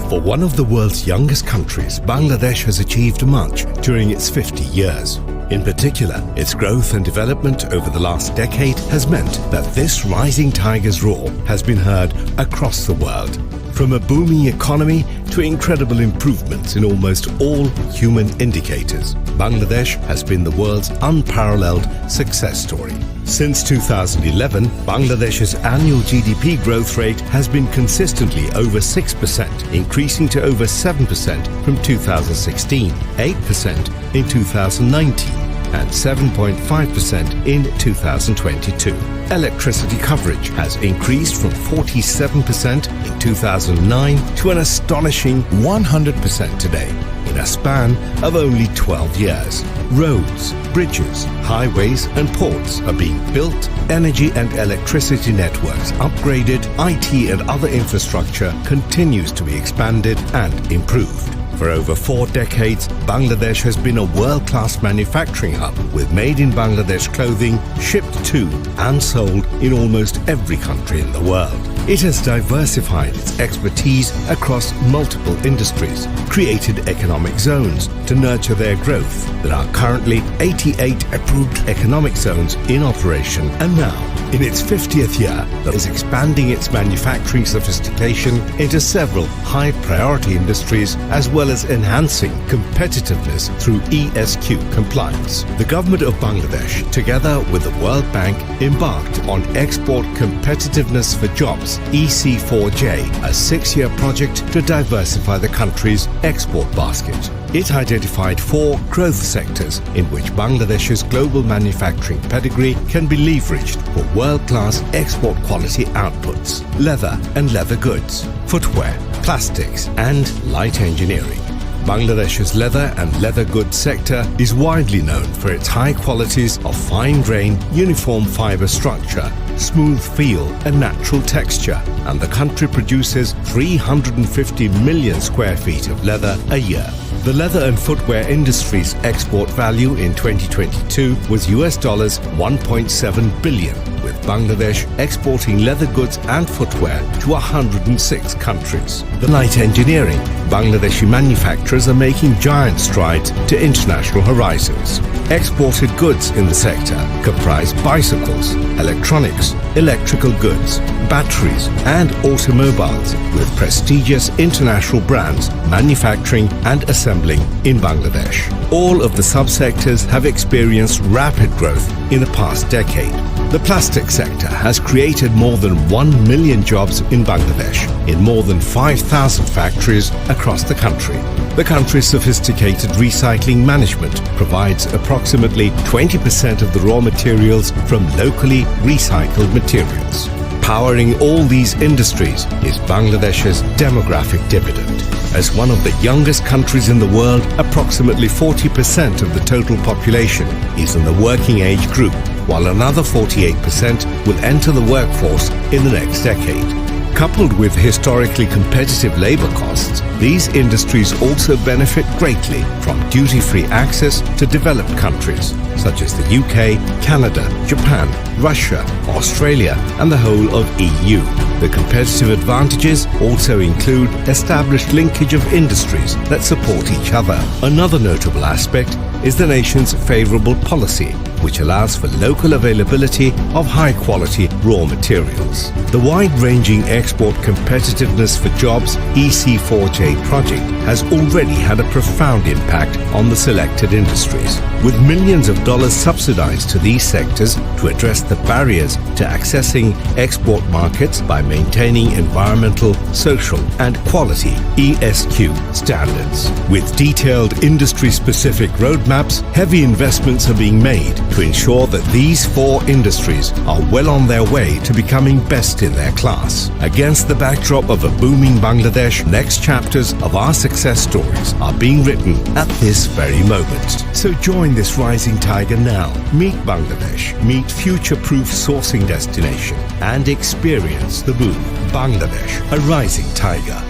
For one of the world's youngest countries, Bangladesh has achieved much during its 50 years. In particular, its growth and development over the last decade has meant that this rising tiger's roar has been heard across the world. From a booming economy to incredible improvements in almost all human indicators, Bangladesh has been the world's unparalleled success story. Since 2011, Bangladesh's annual GDP growth rate has been consistently over 6%, increasing to over 7% from 2016, 8% in 2019, and 7.5% in 2022. Electricity coverage has increased from 47% in 2009 to an astonishing 100% today in a span of only 12 years. Roads, bridges, highways and ports are being built, energy and electricity networks upgraded, IT and other infrastructure continues to be expanded and improved. For over 4 decades, Bangladesh has been a world-class manufacturing hub with made-in-Bangladesh clothing shipped to and sold in almost every country in the world. It has diversified its expertise across multiple industries, created economic zones to nurture their growth. There are currently 88 approved economic zones in operation, and now, in its 50th year, it is expanding its manufacturing sophistication into several high-priority industries as well as enhancing competitiveness through ESG compliance. The government of Bangladesh, together with the World Bank, embarked on Export Competitiveness for Jobs (EC4J), a 6-year project to diversify the country's export basket. It identified 4 growth sectors in which Bangladesh's global manufacturing pedigree can be leveraged for world-class export quality outputs: leather and leather goods, footwear, plastics and light engineering. Bangladesh's leather and leather goods sector is widely known for its high qualities of fine grain, uniform fiber structure, smooth feel and natural texture, and the country produces 350 million square feet of leather a year. The leather and footwear industry's export value in 2022 was $1.7 billion, with Bangladesh exporting leather goods and footwear to 106 countries. The light engineering, Bangladeshi manufacturers are making giant strides to international horizons. Exported goods in the sector comprise bicycles, electronics, electrical goods, batteries and automobiles, with prestigious international brands manufacturing and assembling in Bangladesh. All of the subsectors have experienced rapid growth in the past decade. The plastic sector has created more than 1 million jobs in Bangladesh in more than 5,000 factories across the country. The country's sophisticated recycling management provides approximately 20% of the raw materials from locally recycled materials. Powering all these industries is Bangladesh's demographic dividend. As one of the youngest countries in the world, approximately 40% of the total population is in the working age group, while another 48% will enter the workforce in the next decade. Coupled with historically competitive labor costs, these industries also benefit greatly from duty-free access to developed countries such as the UK, Canada, Japan, Russia, Australia and the whole of EU. The competitive advantages also include established linkage of industries that support each other. Another notable aspect is the nation's favorable policy, which allows for local availability of high-quality raw materials. The wide-ranging Export Competitiveness for Jobs EC4J project has already had a profound impact on the selected industries, with millions of dollars subsidized to these sectors to address the barriers to accessing export markets by maintaining environmental, social and quality ESG standards. With detailed industry-specific roadmaps, heavy investments are being made to ensure that these 4 industries are well on their way to becoming best in their class. Against the backdrop of a booming Bangladesh, next chapters of our success stories are being written at this very moment. So join this rising tiger now. Meet Bangladesh, meet future-proof sourcing destination and experience the boom. Bangladesh, a rising tiger.